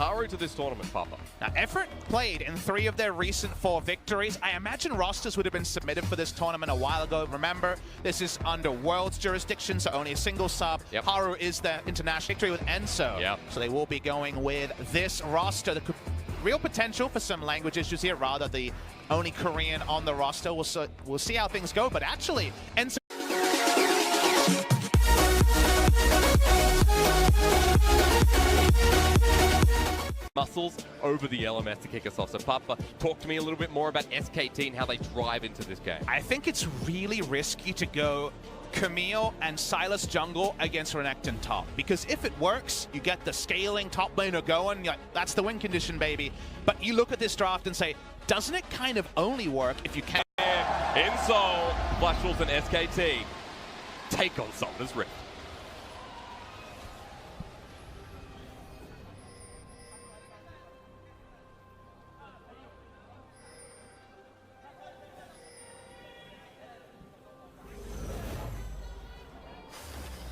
Haru to this tournament, Papa? Now, Effort played in 3 of their recent 4 victories. I imagine rosters would have been submitted for this tournament a while ago. Remember, this is under World's jurisdiction, so only a single sub. Yep. Haru is the international victory with Enso. Yep. So they will be going with this roster. There could real potential for some language issues here, rather the only Korean on the roster. We'll see how things go, but actually, Enso muscles over the LMS to kick us off. So Papa, talk to me a little bit more about SKT and how they drive into this game. I think it's really risky to go Camille and Silas jungle against Renekton top, because if it works, you get the scaling top laner going, that's the win condition, baby. But you look at this draft and say, doesn't it kind of only work if you can? In Seoul, Flash Wolves and SKT take on Summoner's Rift.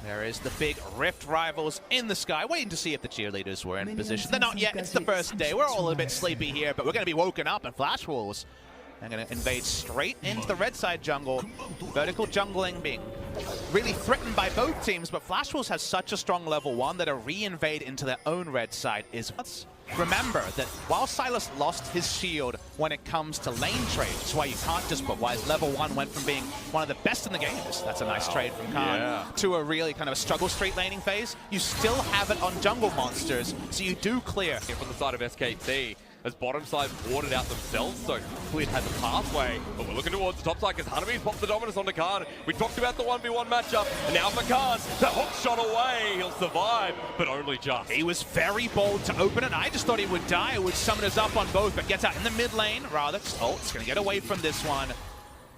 There is the big Rift rivals in the sky, waiting to see if the cheerleaders were in position. They're not yet, it's the first day. We're all a bit sleepy here, but we're going to be woken up, and Flash Wolves are going to invade straight into the red side jungle. Vertical jungling being really threatened by both teams, but Flash Wolves has such a strong level 1 that a re-invade into their own red side is... Remember that while Silas lost his shield when it comes to lane trade, that's why you can't just put why his level 1 went from being one of the best in the game, that's a nice trade from Khan, to a really kind of a struggle street laning phase. You still have it on jungle monsters, so you do clear. Here from the side of SKT, as bottom side warded out themselves, so Fleet had the pathway, but we're looking towards the top side because Hanabi's popped the dominance onto Khan. We talked about the 1v1 matchup, and now for Khan, the hook shot away, he'll survive, but only just. He was very bold to open it. I just thought he would die. It would summon us up on both, but gets out in the mid lane, rather. Oh, it's going to get away from this one.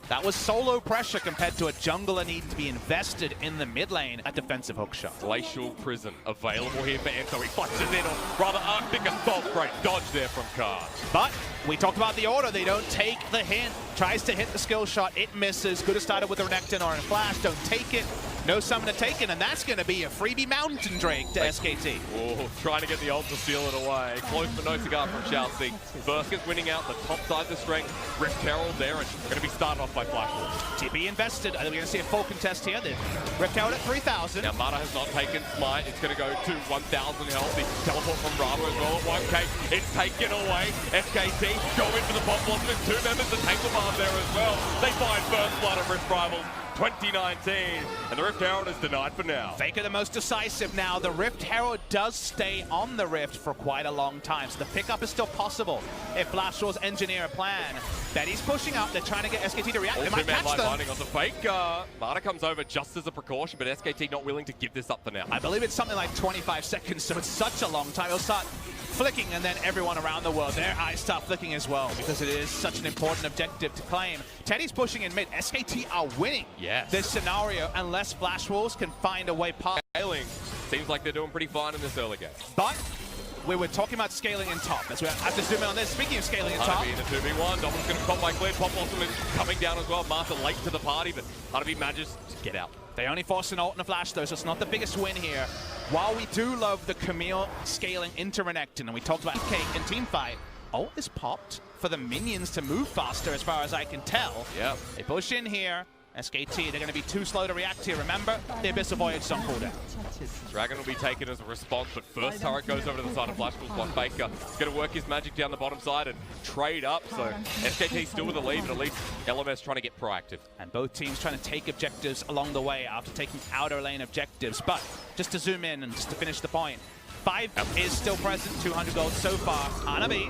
That was solo pressure compared to a jungler needing to be invested in the mid lane. A defensive hook shot. Glacial Prison available here for Enzo. He flashes in, or rather Arctic Assault. Great dodge there from Khan. But we talked about the order. They don't take the hint. Tries to hit the skill shot. It misses. Could have started with a Renekton or a Flash. Don't take it. No summon to take it, and that's going to be a freebie Mountain Drake to SKT. Oh, trying to get the ult to steal it away. Close but no cigar from Chelsea. Verskis winning out the top side of the strength. Rift Herald there, and going to be started off by Flash Wolves. TP invested. I think we're going to see a full contest here. The Rift Herald at 3,000. Now Mata has not taken Smite. It's going to go to 1,000 health. The teleport from Bravo as well at 1k. It's taken away. SKT go in for the bot blossom. There's 2 members of Tanglebarb there as well. They find first blood of Rift Rivals. 2019, and the Rift Herald is denied for now. Faker the most decisive now. The Rift Herald does stay on the Rift for quite a long time, so the pickup is still possible if Flash Wolves engineer a plan. Betty's pushing up. They're trying to get SKT to react. They might catch them. Binding on the Faker. Mata comes over just as a precaution, but SKT not willing to give this up for now. I believe it's something like 25 seconds, so it's such a long time. It'll start flicking, and then everyone around the world, their eyes start flicking as well, because it is such an important objective to claim. Teddy's pushing in mid. SKT are winning this scenario unless Flash Wolves can find a way past. Scaling seems like they're doing pretty fine in this early game. But we were talking about scaling in top. As we have to zoom in on this. Speaking of scaling in top. Hanabi in a 2v1. Domin's going to pop by clear. Pop Blossom is coming down as well. Martha late to the party, but Hanabi manages to get out. They only force an ult and a flash though, so it's not the biggest win here. While we do love the Camille scaling into Renekton, and we talked about Cake and Teamfight, ult is popped for the minions to move faster as far as I can tell. Yep. They push in here. SKT, they're going to be too slow to react here. Remember, the Abyssal Voyage on cooldown. Dragon will be taken as a response, but first turret goes over to the side of Flash Wolves. One Faker is going to work his magic down the bottom side and trade up. So SKT still with the lead, but at least LMS trying to get proactive. And both teams trying to take objectives along the way after taking outer lane objectives. But just to zoom in and just to finish the point, 5 is still present, 200 gold so far. Hanabi.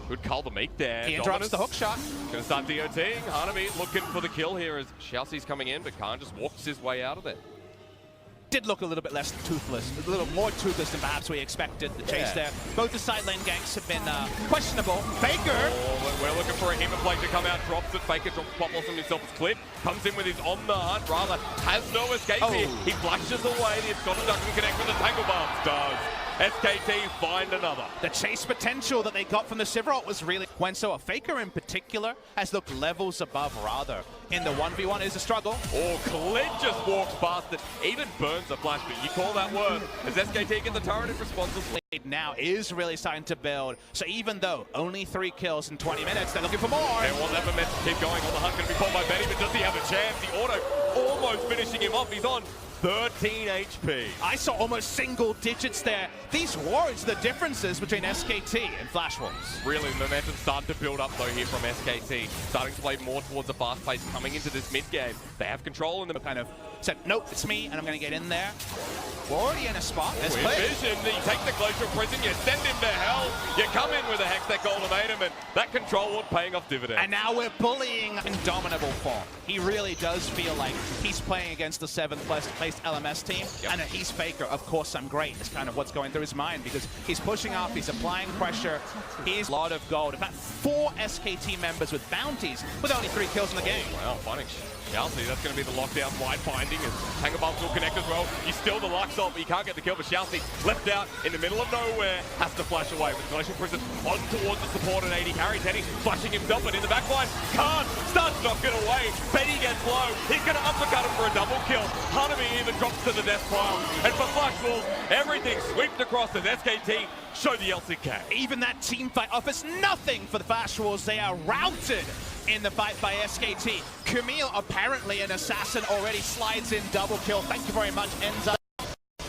Good call the make there. He interrupts the hook shot. Going to start DOTing. Hanabi looking for the kill here as Chelsea's coming in, but Khan just walks his way out of there. Did look a little bit less toothless, a little more toothless than perhaps we expected. The chase there. Both the side lane ganks have been questionable. Faker! Oh, we're looking for a Hemoplate to come out, drops it. Faker drops Pop Blossom himself as Clip. Comes in with his on the hunt, rather has no escape here. He flashes away. The Escona doesn't connect with the Tangle Bombs. Does. SKT find another. The chase potential that they got from the Sivrot was really when so a Faker in particular has looked levels above rather. In the 1v1 is a struggle. Oh, Khalid just walks past it, even burns the flash, but you call that word as SKT get the turret in responsibly. Now is really starting to build. So even though only 3 kills in 20 minutes, they're looking for more. They want that momentum to keep going. On the hunt going to be called by Benny, but does he have a chance? The auto almost finishing him off. He's on 13 HP. I saw almost single digits there. These words, the differences between SKT and Flash Wolves. Really, momentum starting to build up though here from SKT. Starting to play more towards the fast pace coming into this mid game. They have control in the kind of said, nope, it's me, and I'm going to get in there. We're already in a spot. With vision, you take the Glacial Prison, you send him to hell, you come in with a Hextech ultimatum, and that control was paying off dividends. And now we're bullying Indomitable form. He really does feel like he's playing against the 7th placed LMS team, and that he's Faker. Of course, I'm great. It's kind of what's going through his mind because he's pushing up, he's applying pressure. He's a lot of gold. In fact, 4 SKT members with bounties with only 3 kills in the game. Wow, punish. Xiaoxi, that's going to be the lockdown wide finding as Tangabubs will connect as well. You steal the Lux ult, but you can't get the kill. But Xiaoxi left out in the middle of nowhere, has to flash away with Glacial Prison on towards the support at 80. Carry Teddy flashing himself, but in the backline, can't starts knocking away. Benny gets low. He's going to uppercut him for a double kill. Hanami even drops to the death pile. And for Flash Wolves, everything swept across as SKT show the LCK. Even that team fight offers nothing for the Flash Wolves. They are routed in the fight by SKT. Camille, apparently an assassin, already slides in double kill. Thank you very much. Ends up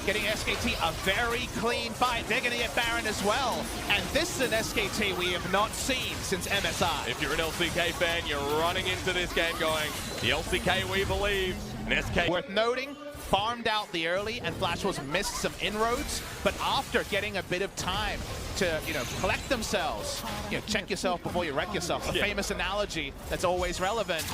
getting SKT a very clean fight. They're going to get Baron as well. And this is an SKT we have not seen since MSI. If you're an LCK fan, you're running into this game going, the LCK we believe, and SK. Worth noting, farmed out the early and Flash Wolves missed some inroads, but after getting a bit of time to, collect themselves, check yourself before you wreck yourself, a famous analogy that's always relevant,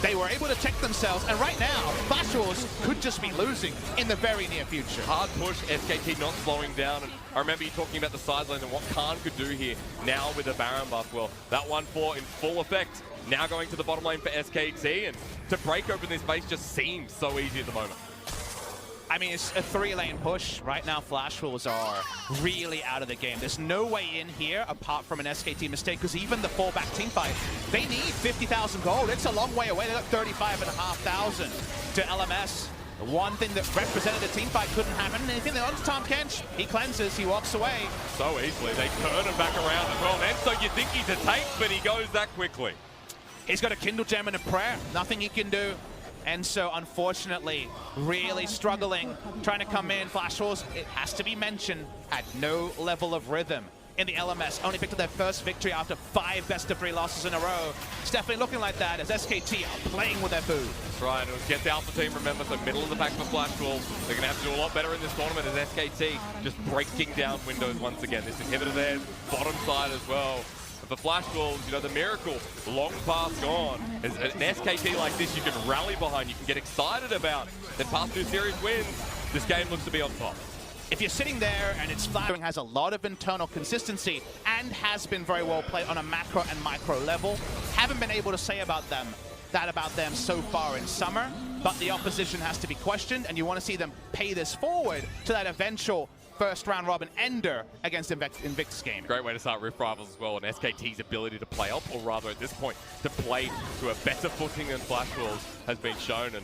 they were able to check themselves, and right now, Flash Wolves could just be losing in the very near future. Hard push, SKT not slowing down, and I remember you talking about the sideline and what Khan could do here now with the Baron buff. Well, that 1-4 in full effect, now going to the bottom lane for SKT, and to break open this base just seems so easy at the moment. I mean, it's a 3-lane push. Right now, Flash Wolves are really out of the game. There's no way in here apart from an SKT mistake, because even the fallback team fight, they need 50,000 gold. It's a long way away. They got 35,500 to LMS. The one thing that represented a team fight couldn't happen. Anything that on Tom Kench, he cleanses, he walks away. So easily. They turn him back around as well. And so you think he's a tank, but he goes that quickly. He's got a Kindle Gem and a prayer. Nothing he can do. And so, unfortunately, really struggling, trying to come in. Flash Wolves, it has to be mentioned, had no level of rhythm in the LMS. Only picked up their first victory after 5 best-of-3 losses in a row. It's definitely looking like that as SKT are playing with their food. That's right. It was against the Alpha team, remember, so middle of the pack for Flash Wolves. They're going to have to do a lot better in this tournament as SKT just breaking down windows once again. This inhibitor there, bottom side as well. For Flash Wolves, the miracle, long past gone. As an SKT like this, you can rally behind, you can get excited about. Then past 2 series wins, this game looks to be on top. If you're sitting there and it's Flash has a lot of internal consistency and has been very well played on a macro and micro level, haven't been able to say about them so far in summer, but the opposition has to be questioned, and you want to see them pay this forward to that eventual first round robin ender against Invictus game. Great way to start Rift Rivals as well, and SKT's ability to play up, or rather at this point, to play to a better footing than Flash Wolves has been shown, and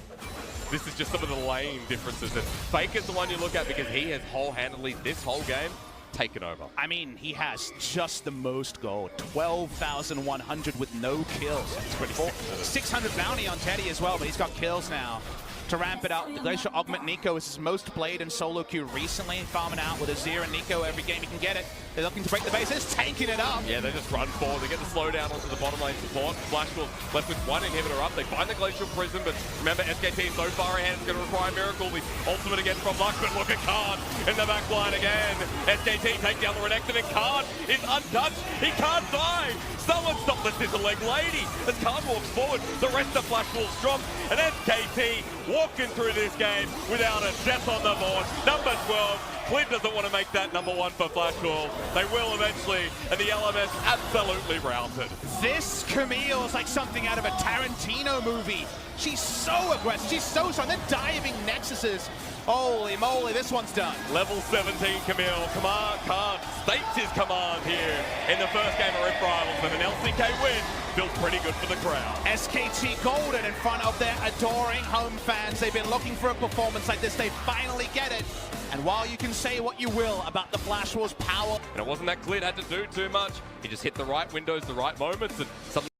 this is just some of the lane differences. And Faker's the one you look at because he has whole-handedly, this whole game, taken over. I mean, he has just the most gold, 12,100 with no kills. It's pretty sick. 600 bounty on Teddy as well, but he's got kills now. To ramp it up, the Glacial Augment Nico is his most played in solo queue recently, farming out with Azir and Nico every game he can get it. They're looking to break the bases, tanking it up. Yeah, they just run forward. They get the slowdown onto the bottom lane support. Flash Wolves left with 1 inhibitor up. They find the Glacial Prison, but remember, SKT so far ahead, it's going to require a miracle. The ultimate again from Lux, but look at Khan in the back line again. SKT take down the Renekton, and Khan is untouched. He can't die. Someone stop the Sizzle Leg Lady. As Khan walks forward, the rest of Flash Wolves drop, and SKT walking through this game without a death on the board. Number 12. Clint doesn't want to make that number 1 for Flash Call. They will eventually, and the LMS absolutely routed. This Camille is like something out of a Tarantino movie. She's so aggressive, she's so strong. They're diving Nexuses. Holy moly, this one's done. Level 17 Camille, command can't states his command here in the first game of Rift Rivals, and an LCK win feels pretty good for the crowd. SKT golden in front of their adoring home fans. They've been looking for a performance like this. They finally get it. And while you can say what you will about the Flash Wars power, and it wasn't that Clint had to do too much. He just hit the right windows, the right moments, and something